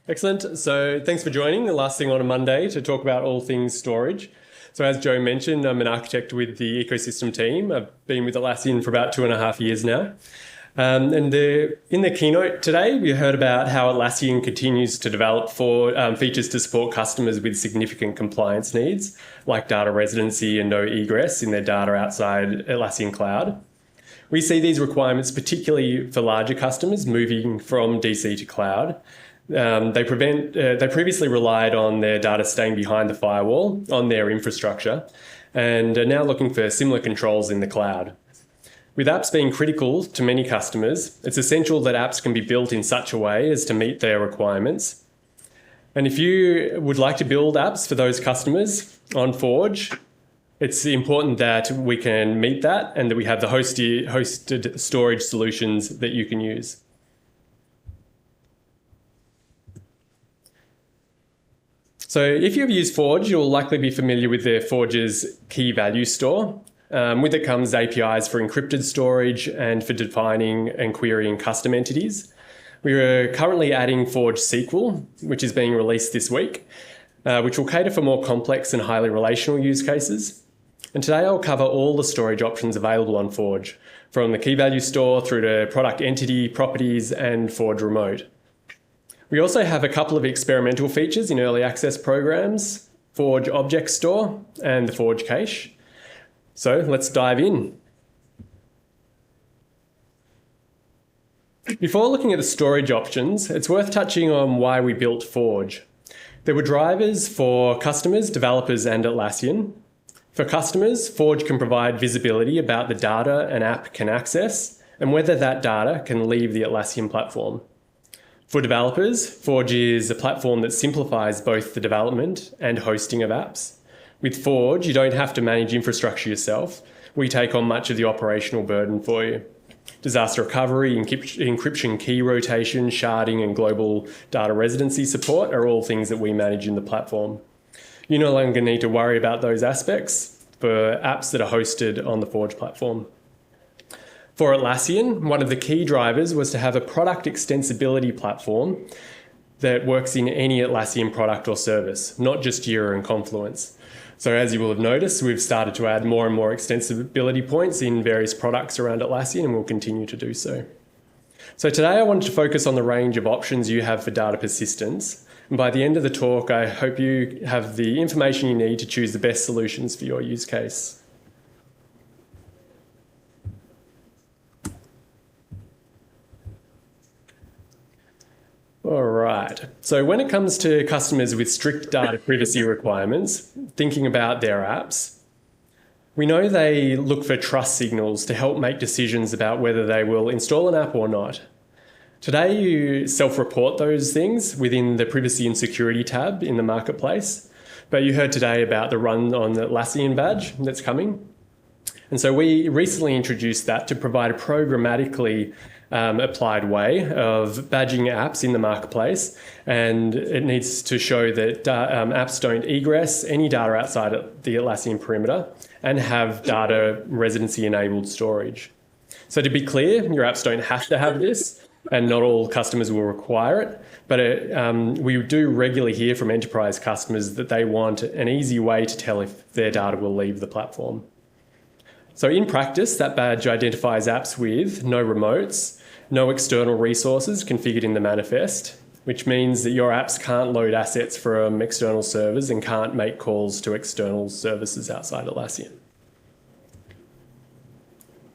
Excellent. So thanks for joining the last thing on a Monday to talk about all things storage. So as Joe mentioned, I'm an architect with the ecosystem team. I've been with Atlassian for about 2.5 years now. In the keynote today, we heard about how Atlassian continues to develop features to support customers with significant compliance needs, like data residency and no egress in their data outside Atlassian Cloud. We see these requirements particularly for larger customers moving from DC to cloud. They previously relied on their data staying behind the firewall on their infrastructure and are now looking for similar controls in the cloud. With apps being critical to many customers, it's essential that apps can be built in such a way as to meet their requirements. And if you would like to build apps for those customers on Forge, it's important that we can meet that and that we have the hosted storage solutions that you can use. So if you've used Forge, you'll likely be familiar with Forge's key value store. With it comes APIs for encrypted storage and for defining and querying custom entities. We are currently adding Forge SQL, which is being released this week, which will cater for more complex and highly relational use cases. And today I'll cover all the storage options available on Forge, from the key value store through to product entity, properties, and Forge Remote. We also have a couple of experimental features in early access programs, Forge Object Store and the Forge Cache. So let's dive in. Before looking at the storage options, it's worth touching on why we built Forge. There were drivers for customers, developers, and Atlassian. For customers, Forge can provide visibility about the data an app can access and whether that data can leave the Atlassian platform. For developers, Forge is a platform that simplifies both the development and hosting of apps. With Forge, you don't have to manage infrastructure yourself. We take on much of the operational burden for you. Disaster recovery, encryption key rotation, sharding, and global data residency support are all things that we manage in the platform. You no longer need to worry about those aspects for apps that are hosted on the Forge platform. For Atlassian, one of the key drivers was to have a product extensibility platform that works in any Atlassian product or service, not just Jira and Confluence. So as you will have noticed, we've started to add more and more extensibility points in various products around Atlassian, and we'll continue to do so. So today I wanted to focus on the range of options you have for data persistence. And by the end of the talk, I hope you have the information you need to choose the best solutions for your use case. All right. So when it comes to customers with strict data privacy requirements, thinking about their apps, we know they look for trust signals to help make decisions about whether they will install an app or not. Today, you self-report those things within the privacy and security tab in the marketplace. But you heard today about the run on the Atlassian badge that's coming. And so we recently introduced that to provide a programmatically applied way of badging apps in the marketplace, and it needs to show that apps don't egress any data outside the Atlassian perimeter and have data residency enabled storage. So to be clear, your apps don't have to have this, and not all customers will require it, but we do regularly hear from enterprise customers that they want an easy way to tell if their data will leave the platform. So in practice, that badge identifies apps with no remotes, no external resources configured in the manifest, which means that your apps can't load assets from external servers and can't make calls to external services outside Atlassian.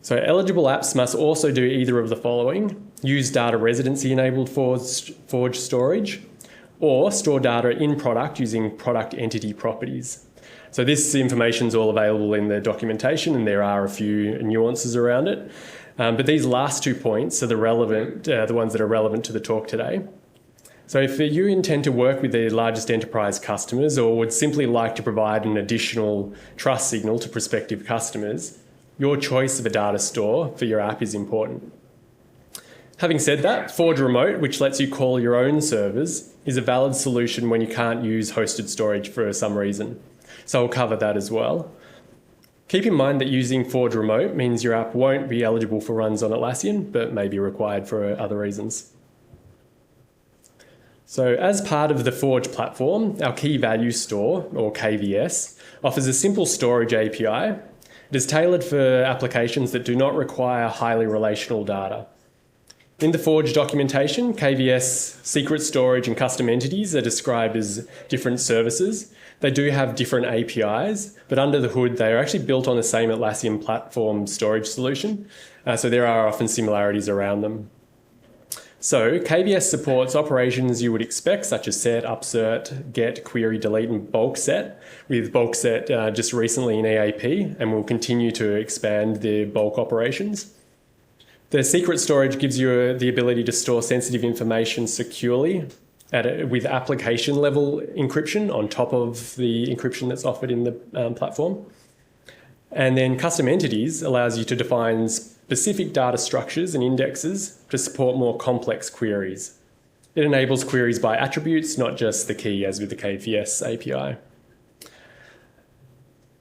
So eligible apps must also do either of the following: use data residency enabled Forge storage, or store data in product using product entity properties. So this information is all available in the documentation, and there are a few nuances around it. But these last 2 points are the ones that are relevant to the talk today. So if you intend to work with the largest enterprise customers or would simply like to provide an additional trust signal to prospective customers, your choice of a data store for your app is important. Having said that, Forge Remote, which lets you call your own servers, is a valid solution when you can't use hosted storage for some reason. So I'll cover that as well. Keep in mind that using Forge Remote means your app won't be eligible for runs on Atlassian, but may be required for other reasons. So as part of the Forge platform, our key value store, or KVS, offers a simple storage API. It is tailored for applications that do not require highly relational data. In the Forge documentation, KVS, secret storage and custom entities are described as different services. They do have different APIs, but under the hood, they are actually built on the same Atlassian platform storage solution. So there are often similarities around them. So KVS supports operations you would expect, such as set, upsert, get, query, delete, and bulk set, with bulk set just recently in EAP, and will continue to expand the bulk operations. The secret storage gives you the ability to store sensitive information securely with application level encryption on top of the encryption that's offered in the platform. And then custom entities allows you to define specific data structures and indexes to support more complex queries. It enables queries by attributes, not just the key as with the KVS API.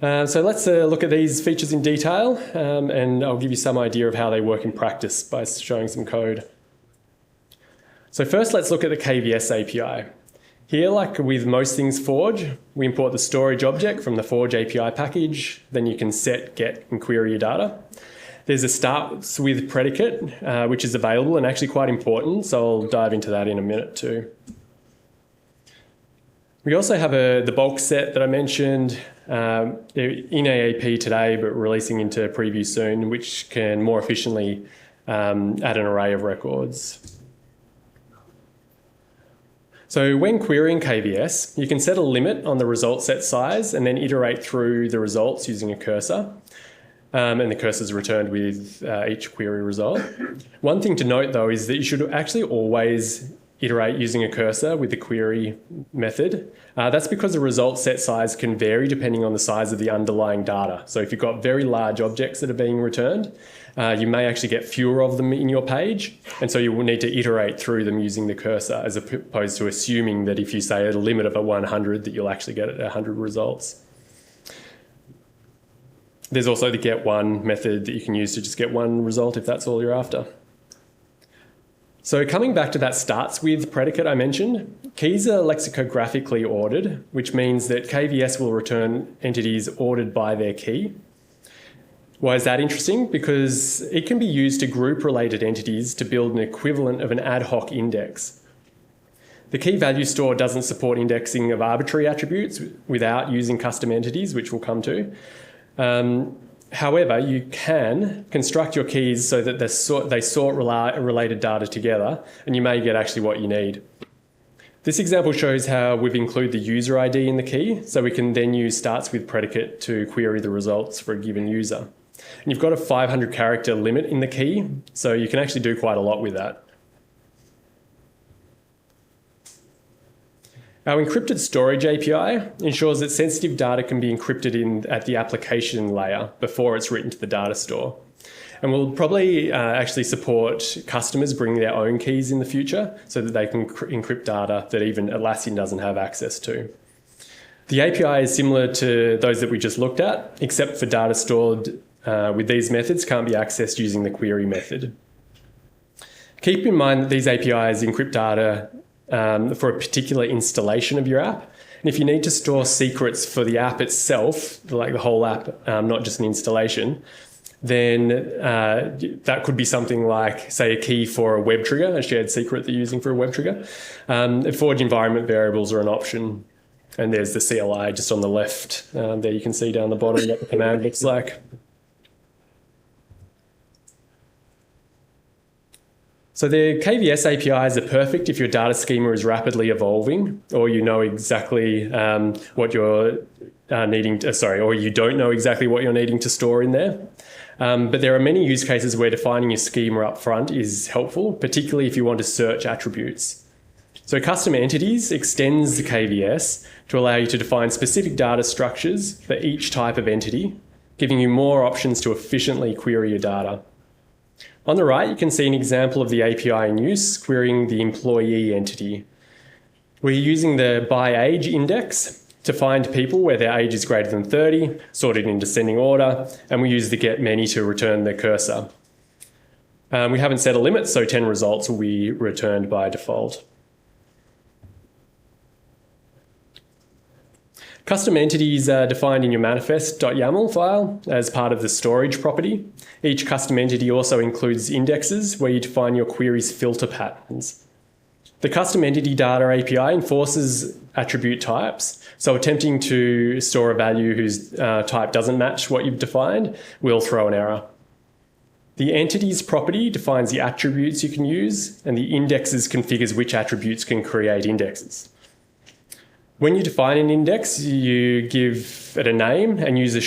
So let's look at these features in detail, and I'll give you some idea of how they work in practice by showing some code. So first, let's look at the KVS API. Here, like with most things Forge, we import the storage object from the Forge API package. Then you can set, get, and query your data. There's a starts with predicate, which is available and actually quite important. So I'll dive into that in a minute too. We also have the bulk set that I mentioned. They're in AAP today, but releasing into preview soon, which can more efficiently add an array of records. So when querying KVS, you can set a limit on the result set size and then iterate through the results using a cursor. And the cursor is returned with each query result. One thing to note, though, is that you should actually always iterate using a cursor with the query method. That's because the result set size can vary depending on the size of the underlying data. So if you've got very large objects that are being returned, you may actually get fewer of them in your page, and so you will need to iterate through them using the cursor, as opposed to assuming that if you say a limit of 100 that you'll actually get 100 results. There's also the get one method that you can use to just get one result if that's all you're after. So coming back to that starts with predicate I mentioned, keys are lexicographically ordered, which means that KVS will return entities ordered by their key. Why is that interesting? Because it can be used to group related entities to build an equivalent of an ad hoc index. The key value store doesn't support indexing of arbitrary attributes without using custom entities, which we'll come to. However, you can construct your keys so that they sort related data together, and you may get actually what you need. This example shows how we've included the user ID in the key, so we can then use starts with predicate to query the results for a given user. And you've got a 500 character limit in the key, so you can actually do quite a lot with that. Our encrypted storage API ensures that sensitive data can be encrypted at the application layer before it's written to the data store. And we'll probably actually support customers bringing their own keys in the future so that they can encrypt data that even Atlassian doesn't have access to. The API is similar to those that we just looked at, except for data stored with these methods can't be accessed using the query method. Keep in mind that these APIs encrypt data for a particular installation of your app. And if you need to store secrets for the app itself, like the whole app, not just an installation, then that could be something like, say, a key for a web trigger, a shared secret that you're using for a web trigger. Forge environment variables are an option. And there's the CLI just on the left. There you can see down the bottom what the command looks like. So the KVS APIs are perfect if your data schema is rapidly evolving, or you know exactly what you're needing to, or you don't know exactly what you're needing to store in there. But there are many use cases where defining your schema up front is helpful, particularly if you want to search attributes. So custom entities extends the KVS to allow you to define specific data structures for each type of entity, giving you more options to efficiently query your data. On the right, you can see an example of the API in use, querying the employee entity. We're using the by age index to find people where their age is greater than 30, sorted in descending order, and we use the get many to return the cursor. We haven't set a limit, so 10 results will be returned by default. Custom entities are defined in your manifest.yaml file as part of the storage property. Each custom entity also includes indexes where you define your query's filter patterns. The custom entity data API enforces attribute types, so attempting to store a value whose type doesn't match what you've defined will throw an error. The entities property defines the attributes you can use, and the indexes configures which attributes can create indexes. When you define an index, you give it a name and use you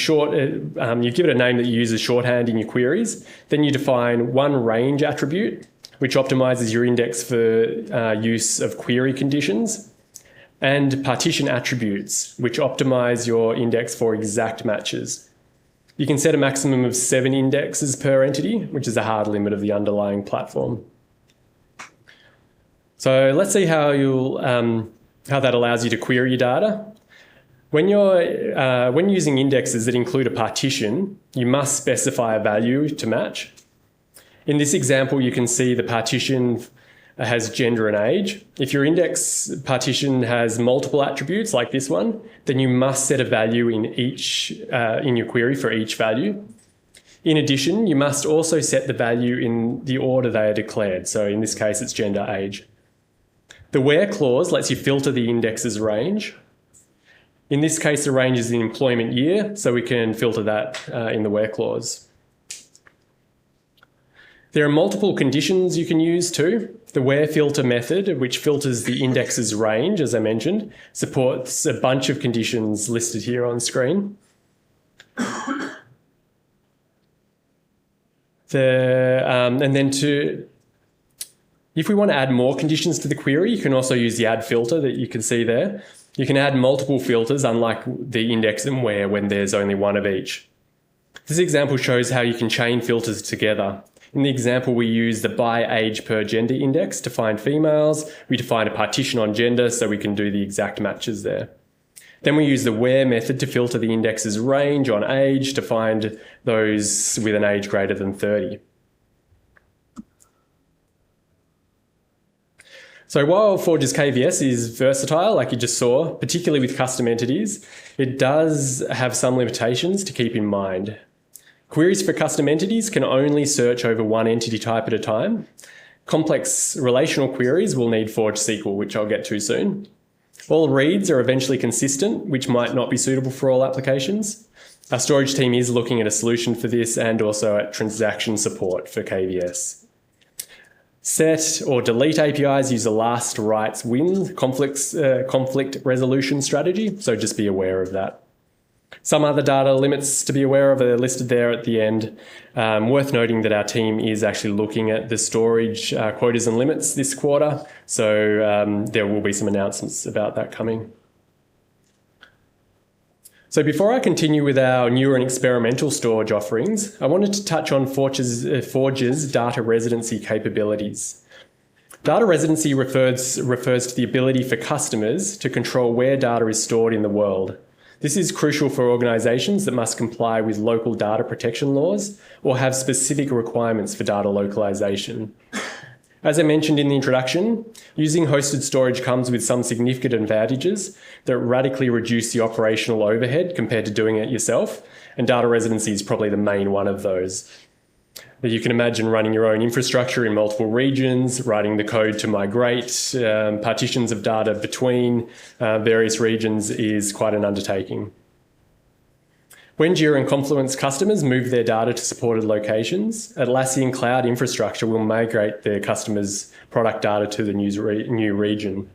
give it a name that you use as shorthand in your queries. Then you define one range attribute, which optimizes your index for use of query conditions, and partition attributes, which optimize your index for exact matches. You can set a maximum of 7 indexes per entity, which is a hard limit of the underlying platform. So let's see how that allows you to query your data. When using indexes that include a partition, you must specify a value to match. In this example, you can see the partition has gender and age. If your index partition has multiple attributes like this one, then you must set a value in your query for each value. In addition, you must also set the value in the order they are declared. So in this case, it's gender, age. The where clause lets you filter the index's range. In this case, the range is the employment year, so we can filter that in the where clause. There are multiple conditions you can use too. The where filter method, which filters the index's range, as I mentioned, supports a bunch of conditions listed here on screen. If we want to add more conditions to the query, you can also use the add filter that you can see there. You can add multiple filters, unlike the index and where, when there's only one of each. This example shows how you can chain filters together. In the example, we use the by age per gender index to find females. We define a partition on gender so we can do the exact matches there. Then we use the where method to filter the index's range on age to find those with an age greater than 30. So while Forge's KVS is versatile, like you just saw, particularly with custom entities, it does have some limitations to keep in mind. Queries for custom entities can only search over one entity type at a time. Complex relational queries will need Forge SQL, which I'll get to soon. All reads are eventually consistent, which might not be suitable for all applications. Our storage team is looking at a solution for this and also at transaction support for KVS. Set or delete APIs use a last rights win conflict resolution strategy, so just be aware of that. Some other data limits to be aware of are listed there at the end. Worth noting that our team is actually looking at the storage quotas and limits this quarter, so there will be some announcements about that coming. So before I continue with our newer and experimental storage offerings, I wanted to touch on Forge's data residency capabilities. Data residency refers to the ability for customers to control where data is stored in the world. This is crucial for organisations that must comply with local data protection laws or have specific requirements for data localisation. As I mentioned in the introduction, using hosted storage comes with some significant advantages that radically reduce the operational overhead compared to doing it yourself, and data residency is probably the main one of those. You can imagine running your own infrastructure in multiple regions, writing the code to migrate partitions of data between various regions is quite an undertaking. When Jira and Confluence customers move their data to supported locations, Atlassian Cloud Infrastructure will migrate their customers' product data to the new region.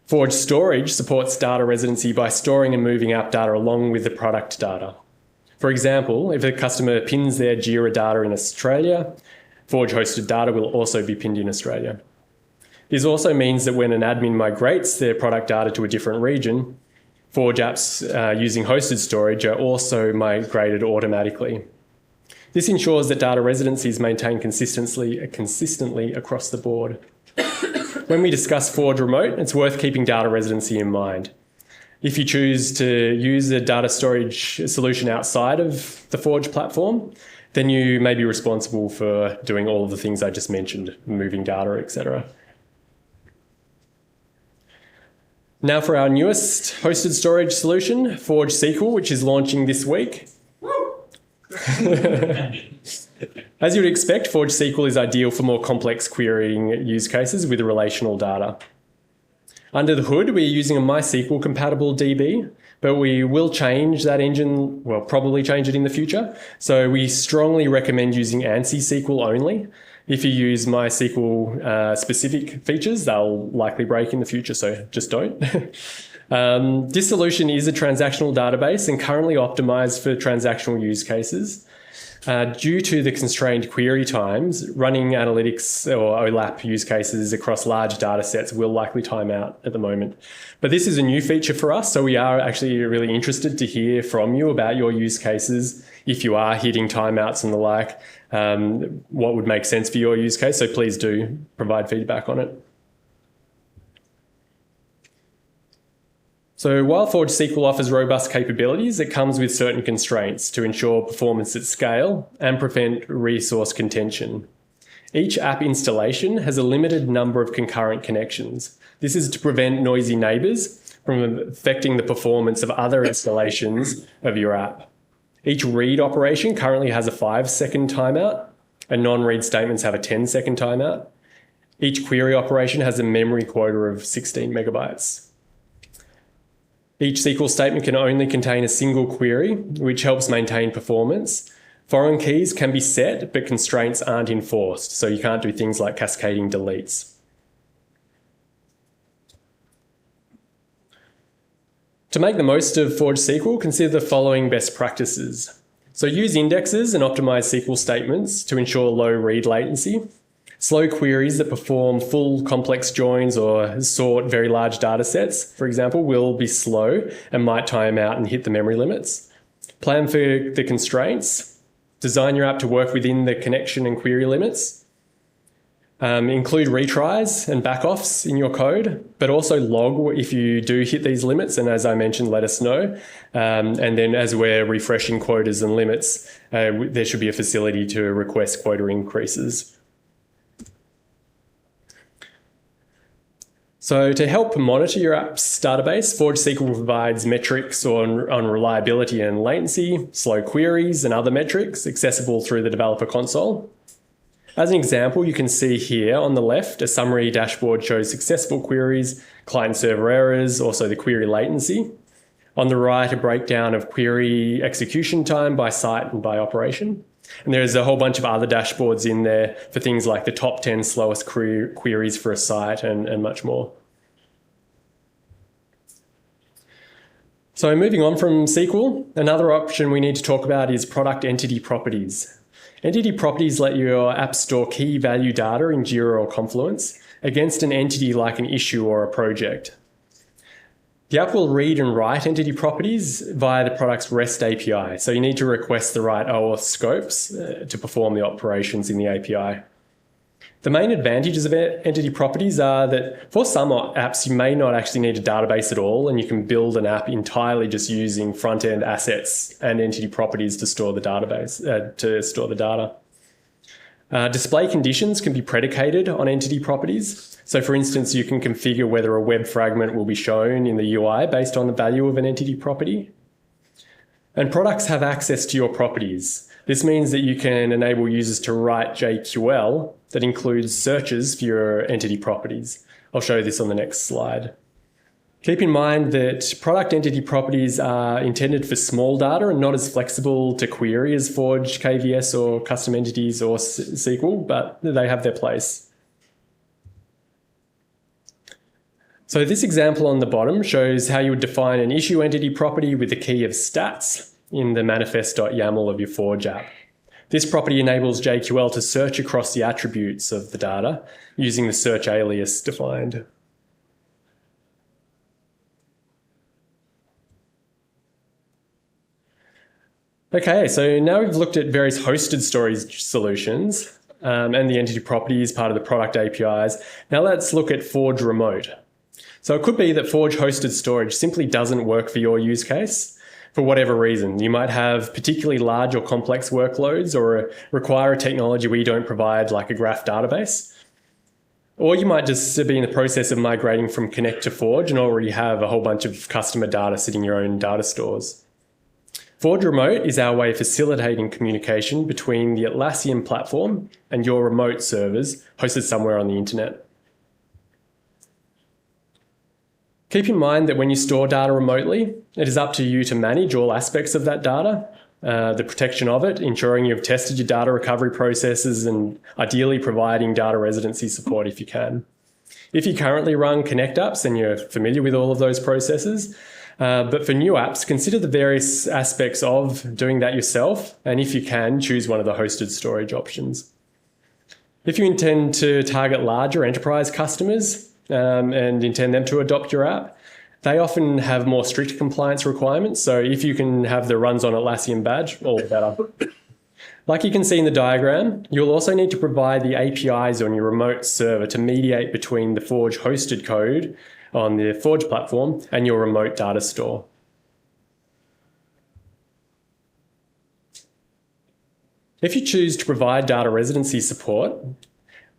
Forge Storage supports data residency by storing and moving app data along with the product data. For example, if a customer pins their Jira data in Australia, Forge hosted data will also be pinned in Australia. This also means that when an admin migrates their product data to a different region, Forge apps using hosted storage are also migrated automatically. This ensures that data residency is maintained consistently across the board. When we discuss Forge Remote, it's worth keeping data residency in mind. If you choose to use a data storage solution outside of the Forge platform, then you may be responsible for doing all of the things I just mentioned, moving data, etc. Now for our newest hosted storage solution, Forge SQL, which is launching this week. As you would expect, Forge SQL is ideal for more complex querying use cases with relational data. Under the hood, we're using a MySQL compatible DB, but we will change that engine, well, probably change it in the future. So we strongly recommend using ANSI SQL only. If you use MySQL specific features, they'll likely break in the future, so just don't. This solution is a transactional database and currently optimized for transactional use cases. Due to the constrained query times, running analytics or OLAP use cases across large data sets will likely time out at the moment. But this is a new feature for us, so we are actually really interested to hear from you about your use cases. If you are hitting timeouts and the like, what would make sense for your use case, so please do provide feedback on it. So while Forge SQL offers robust capabilities, it comes with certain constraints to ensure performance at scale and prevent resource contention. Each app installation has a limited number of concurrent connections. This is to prevent noisy neighbors from affecting the performance of other installations of your app. Each read operation currently has a 5-second timeout, and non-read statements have a 10-second timeout. Each query operation has a memory quota of 16 megabytes. Each SQL statement can only contain a single query, which helps maintain performance. Foreign keys can be set, but constraints aren't enforced, so you can't do things like cascading deletes. To make the most of Forge SQL, consider the following best practices. So use indexes and optimize SQL statements to ensure low read latency. Slow queries that perform full complex joins or sort very large data sets, for example, will be slow and might time out and hit the memory limits. Plan for the constraints. Design your app to work within the connection and query limits. Include retries and backoffs in your code, but also log if you do hit these limits. And as I mentioned, let us know. And then as we're refreshing quotas and limits, there should be a facility to request quota increases. So to help monitor your app's database, Forge SQL provides metrics on reliability and latency, slow queries and other metrics accessible through the developer console. As an example, you can see here on the left, a summary dashboard shows successful queries, client server errors, also the query latency. On the right, a breakdown of query execution time by site and by operation. And there's a whole bunch of other dashboards in there for things like the top 10 slowest queries for a site and much more. So moving on from SQL, another option we need to talk about is product entity properties. Entity properties let your app store key value data in Jira or Confluence against an entity like an issue or a project. The app will read and write entity properties via the product's REST API, so you need to request the right OAuth scopes to perform the operations in the API. The main advantages of entity properties are that for some apps, you may not actually need a database at all, and you can build an app entirely just using front-end assets and entity properties to store the database, to store the data. Display conditions can be predicated on entity properties. So for instance, you can configure whether a web fragment will be shown in the UI based on the value of an entity property. And products have access to your properties. This means that you can enable users to write JQL that includes searches for your entity properties. I'll show this on the next slide. Keep in mind that product entity properties are intended for small data and not as flexible to query as Forge, KVS, or custom entities or SQL, but they have their place. So this example on the bottom shows how you would define an issue entity property with the key of stats in the manifest.yaml of your Forge app. This property enables JQL to search across the attributes of the data using the search alias defined. Okay, so now we've looked at various hosted storage solutions and the entity properties part of the product APIs. Now let's look at Forge Remote. So it could be that Forge hosted storage simply doesn't work for your use case for whatever reason. You might have particularly large or complex workloads or require a technology we don't provide, like a graph database. Or you might just be in the process of migrating from Connect to Forge and already have a whole bunch of customer data sitting in your own data stores. Forge Remote is our way of facilitating communication between the Atlassian platform and your remote servers hosted somewhere on the internet. Keep in mind that when you store data remotely, it is up to you to manage all aspects of that data, the protection of it, ensuring you've tested your data recovery processes, and ideally providing data residency support if you can. If you currently run Connect apps, then you're familiar with all of those processes. But for new apps, consider the various aspects of doing that yourself, and if you can, choose one of the hosted storage options. If you intend to target larger enterprise customers and intend them to adopt your app, they often have more strict compliance requirements, so if you can have the runs on Atlassian badge, all the better. Like you can see in the diagram, you'll also need to provide the APIs on your remote server to mediate between the Forge hosted code on the Forge platform and your remote data store. If you choose to provide data residency support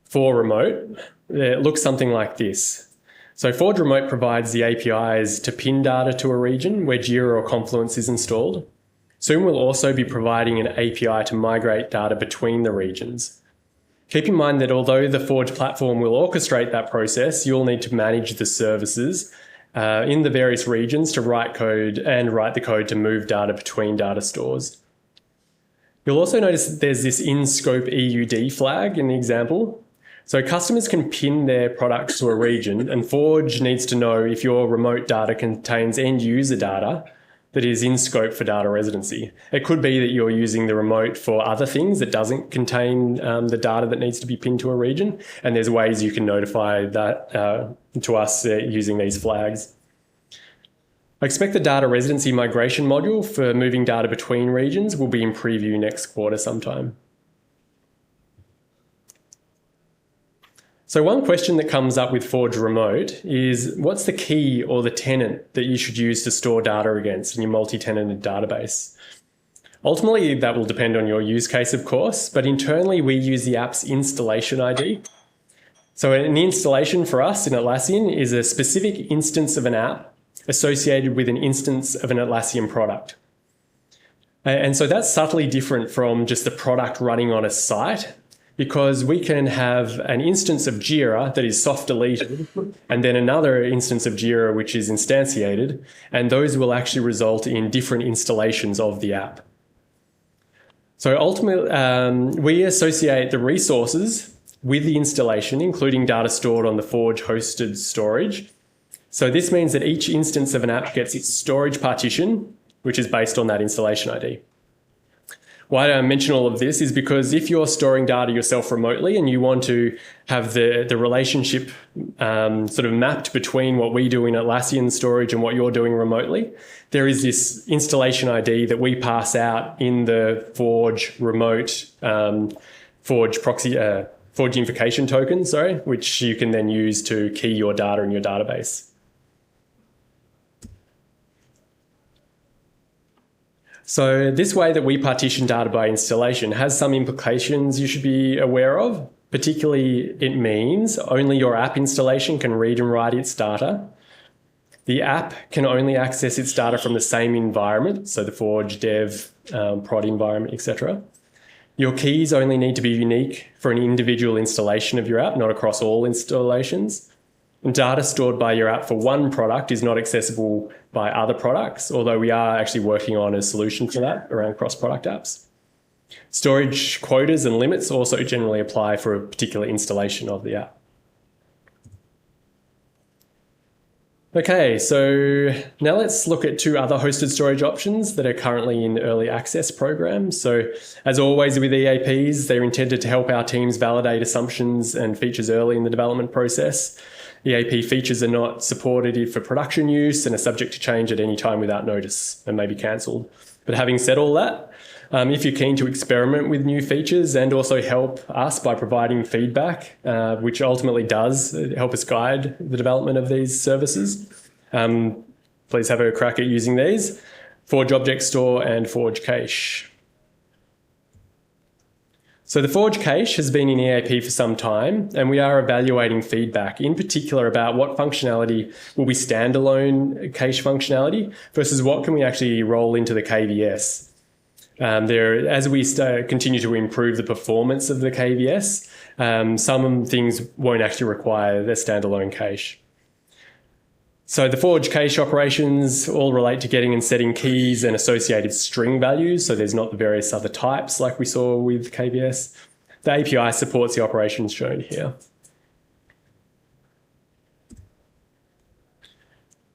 for remote, it looks something like this. So Forge Remote provides the APIs to pin data to a region where Jira or Confluence is installed. Soon we'll also be providing an API to migrate data between the regions. Keep in mind that although the Forge platform will orchestrate that process, you'll need to manage the services in the various regions to write code and write the code to move data between data stores. You'll also notice that there's this in-scope EUD flag in the example. So customers can pin their products to a region, and Forge needs to know if your remote data contains end-user data that is in scope for data residency. It could be that you're using the remote for other things that doesn't contain the data that needs to be pinned to a region, and there's ways you can notify that to us using these flags. I expect the data residency migration module for moving data between regions will be in preview next quarter sometime. So one question that comes up with Forge Remote is, what's the key or the tenant that you should use to store data against in your multi-tenanted database? Ultimately, that will depend on your use case, of course, but internally we use the app's installation ID. So an installation for us in Atlassian is a specific instance of an app associated with an instance of an Atlassian product. And so that's subtly different from just the product running on a site, because we can have an instance of Jira that is soft deleted and then another instance of Jira which is instantiated, and those will actually result in different installations of the app. So ultimately, we associate the resources with the installation, including data stored on the Forge hosted storage. So this means that each instance of an app gets its storage partition, which is based on that installation ID. Why I mention all of this is because if you're storing data yourself remotely and you want to have the relationship sort of mapped between what we do in Atlassian storage and what you're doing remotely, there is this installation ID that we pass out in the Forge remote Forge proxy Forge invocation token, which you can then use to key your data in your database. So this way that we partition data by installation has some implications you should be aware of. Particularly, it means only your app installation can read and write its data. The app can only access its data from the same environment, so the Forge dev, prod environment, etc. Your keys only need to be unique for an individual installation of your app, not across all installations. And data stored by your app for one product is not accessible by other products, although we are actually working on a solution for that around cross-product apps. Storage quotas and limits also generally apply for a particular installation of the app. Okay, so now let's look at two other hosted storage options that are currently in early access programs. So as always with EAPs, they're intended to help our teams validate assumptions and features early in the development process. EAP features are not supported for production use and are subject to change at any time without notice and may be cancelled. But having said all that, if you're keen to experiment with new features and also help us by providing feedback, which ultimately does help us guide the development of these services, please have a crack at using these: Forge Object Store and Forge Cache. So the Forge cache has been in EAP for some time, and we are evaluating feedback, in particular about what functionality will be standalone cache functionality versus what can we actually roll into the KVS. As we continue to improve the performance of the KVS, some things won't actually require the standalone cache. So the Forge cache operations all relate to getting and setting keys and associated string values. So there's not the various other types like we saw with KVS. The API supports the operations shown here.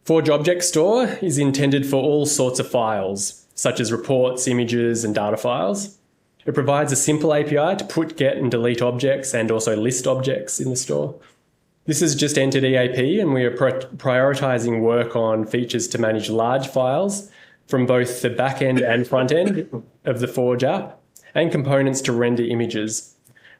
Forge Object Store is intended for all sorts of files, such as reports, images, and data files. It provides a simple API to put, get, and delete objects and also list objects in the store. This is just entered EAP, and we are prioritizing work on features to manage large files from both the back end and front end of the Forge app, and components to render images.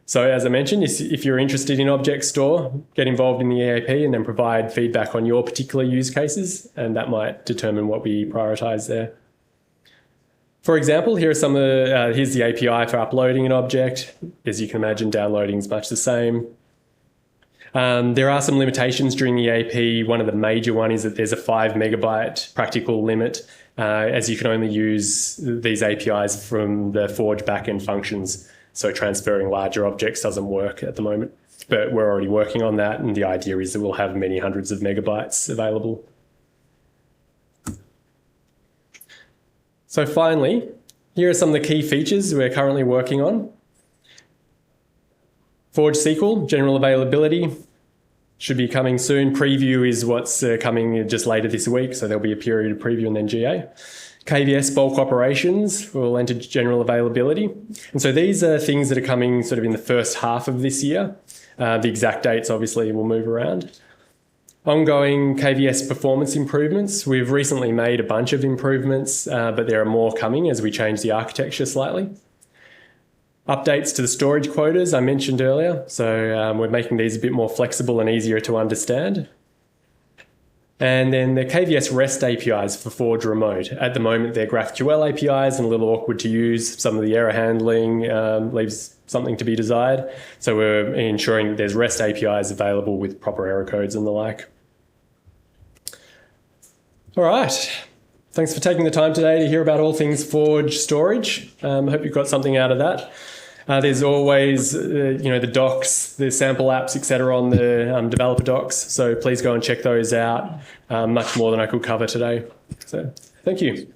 So as I mentioned, if you're interested in Object Store, get involved in the EAP and then provide feedback on your particular use cases, and that might determine what we prioritize there. For example, here's the API for uploading an object. As you can imagine, downloading is much the same. There are some limitations during the EAP. One of the major ones is that there's a 5 megabyte practical limit, as you can only use these APIs from the Forge backend functions. So transferring larger objects doesn't work at the moment. But we're already working on that, and the idea is that we'll have many hundreds of megabytes available. So finally, here are some of the key features we're currently working on. Forge SQL, general availability, should be coming soon. Preview is what's coming just later this week, so there'll be a period of preview and then GA. KVS bulk operations will enter general availability. And so these are things that are coming sort of in the first half of this year. The exact dates obviously will move around. Ongoing KVS performance improvements. We've recently made a bunch of improvements, but there are more coming as we change the architecture slightly. Updates to the storage quotas I mentioned earlier. So we're making these a bit more flexible and easier to understand. And then the KVS REST APIs for Forge Remote. At the moment, they're GraphQL APIs and a little awkward to use. Some of the error handling leaves something to be desired. So we're ensuring that there's REST APIs available with proper error codes and the like. All right. Thanks for taking the time today to hear about all things Forge storage. I hope you've got something out of that. There's always, the docs, the sample apps, etc. on the developer docs. So please go and check those out. Much more than I could cover today. So thank you.